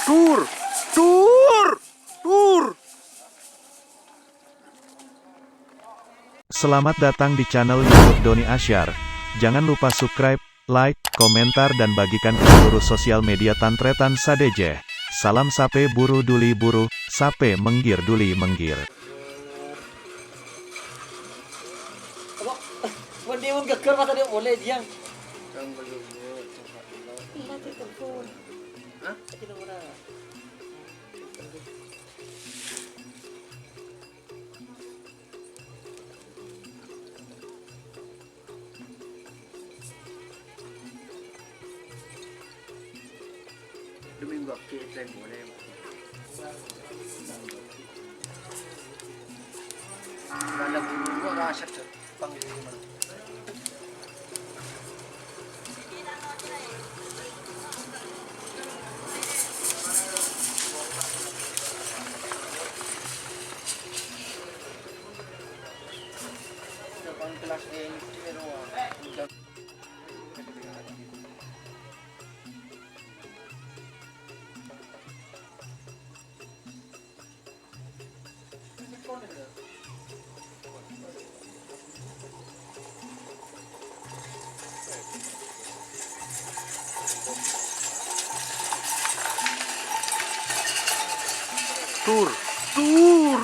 Tur, tur, tur. Selamat datang di channel YouTube Doni Asyar. Jangan lupa subscribe, like, komentar dan bagikan ke seluruh sosial media Tantretan Sadejeh. Salam sape buru duli buru, sape menggir duli menggir. Hindi mo gagkar mata dia boleh diam. Yang belum coba dulu. Mati telepon. Hah? Mati nomor. Demi gua kita boleh. Dalam bulu gua rasa panggil mana. Kelas ini pero tur, tur.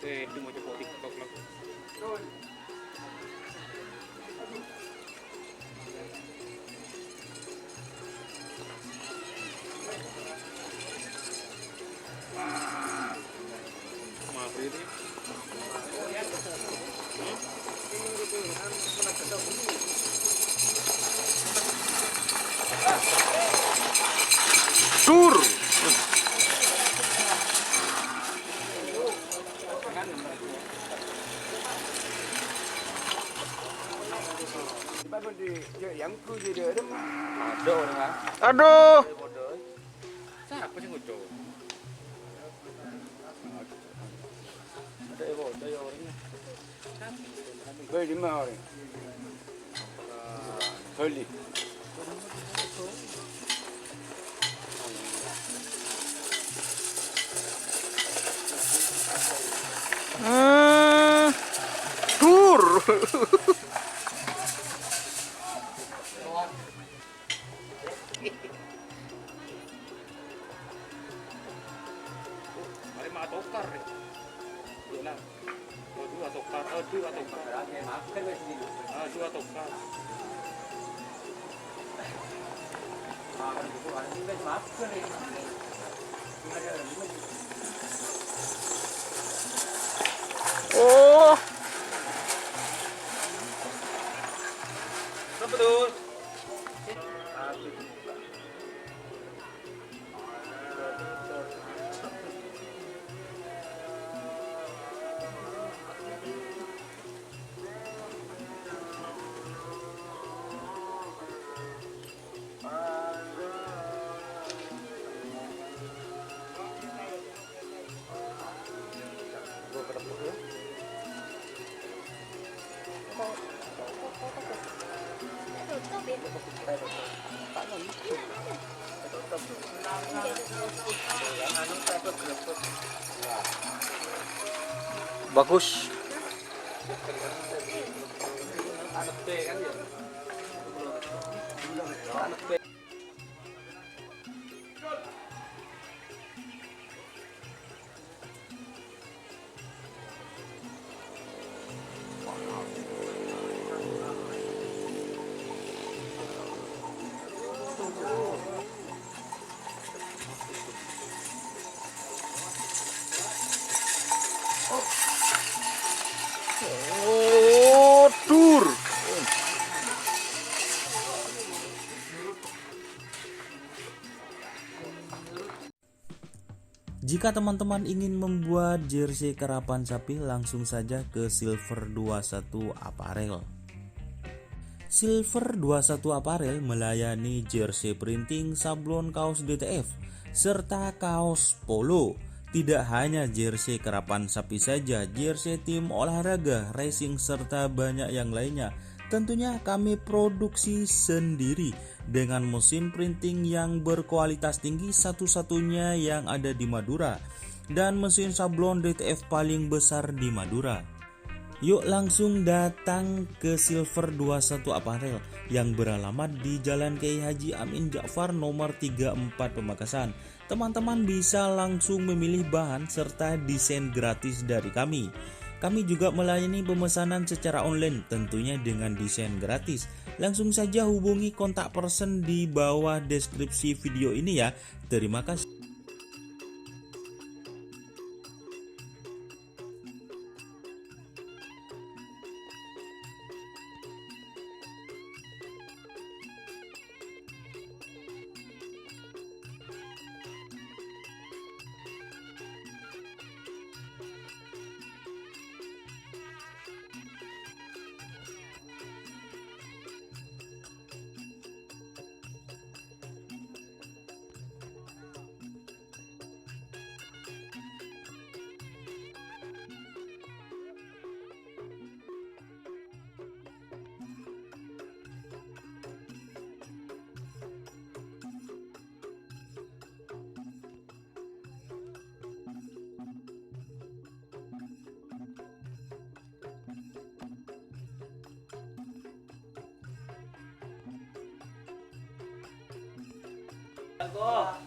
Itu mau coba TikTok lah. Maaf ini. Tur. Ada orang ah. Aduh. Siapa sih ngucap? Ada Evo, ada orangnya. Beli 5 orang. Beli. Tur. Mari mak tokar. Yalah. Dua tokar, dua tokar. Dua tokar. Oh. Betul. Bagus. Jika teman-teman ingin membuat jersey karapan sapi, langsung saja ke Silver 21 Apparel. Silver 21 Apparel melayani jersey printing, sablon kaos DTF, serta kaos polo. Tidak hanya jersey karapan sapi saja, jersey tim olahraga, racing, serta banyak yang lainnya. Tentunya kami produksi sendiri dengan mesin printing yang berkualitas tinggi, satu-satunya yang ada di Madura, dan mesin sablon DTF paling besar di Madura. Yuk langsung datang ke Silver 21 Apparel yang beralamat di Jalan Kiai Haji Amin Ja'far nomor 34 Pamekasan. Teman-teman bisa langsung memilih bahan serta desain gratis dari kami. Kami juga melayani pemesanan secara online, tentunya dengan desain gratis. Langsung saja hubungi kontak person di bawah deskripsi video ini ya. Terima kasih.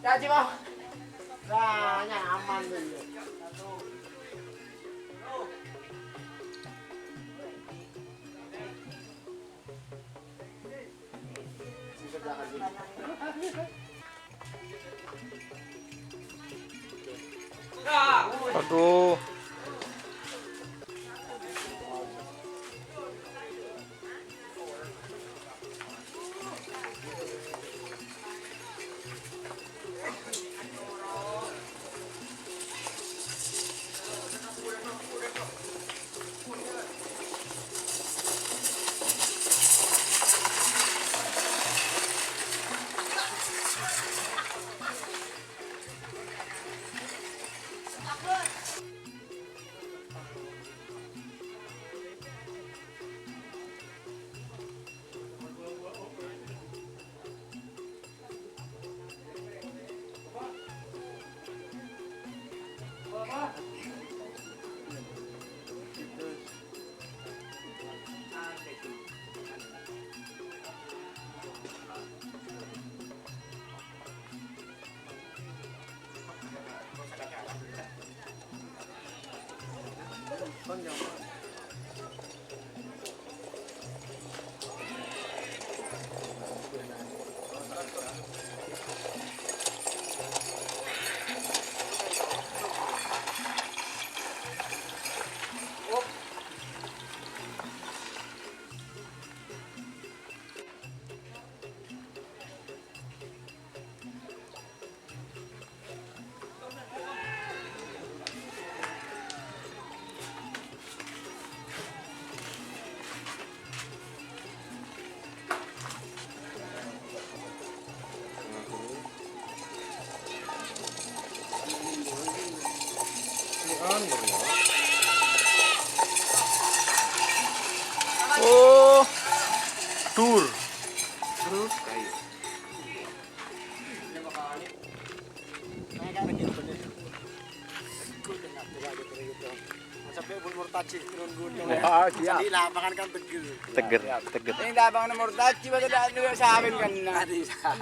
Caci mau. Nah, nyaman dulu. Aduh. Oh, tur. Sampai bulmur taci turun gunung. Ah, siap. Di lapangan kan teger. Teger. Ini lapangan nomor taci pada dak dua saben kan.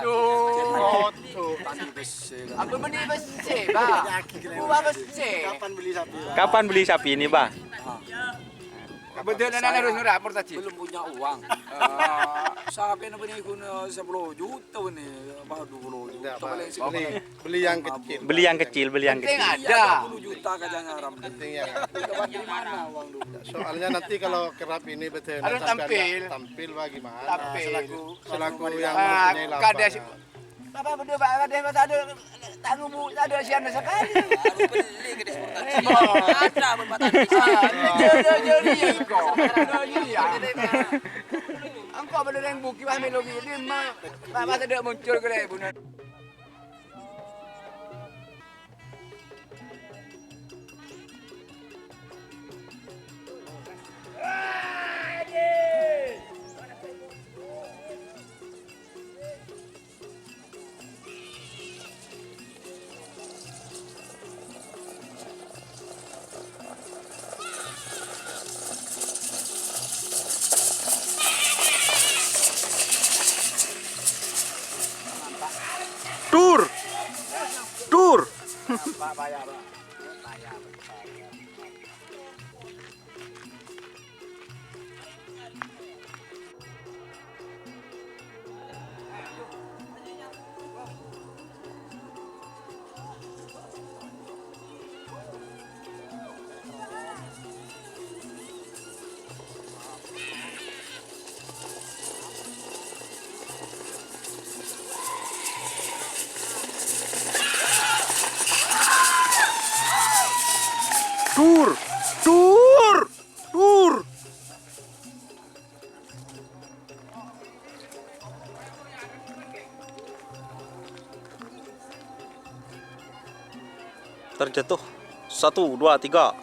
Aduh. Tadi besi. Apa beli besi, Pak? Gua besi. Kapan beli sapi? Kapan beli sapi ini, Bah? Kebetulan anak harus nurapor taci. Belum punya uang. Sapi ini punya guna 10 juta ini, apa 20 juta. Beli yang kecil. Beli yang kecil, beli yang Penting kecil. ada. 10 juta kajang haram. Penting ya. Dapat di mana uang 12? Soalnya nanti kalau kerap ini betul Harus tampil. tampil bagaimana? Tampil. Selaku yang Ah, mempunyai kades lapangan. Apa berdua Pak ada masa ada tanggung bu ada siapa sekali. Baru beli ke transportasi. Ada berbatan bisa. Jadi kok. Engkau bener yang buki pahami logi ini masa dia muncul ke dia bunuh. Tur. Pak bayar Pak. Tur. Terjatuh. 1, 2, 3.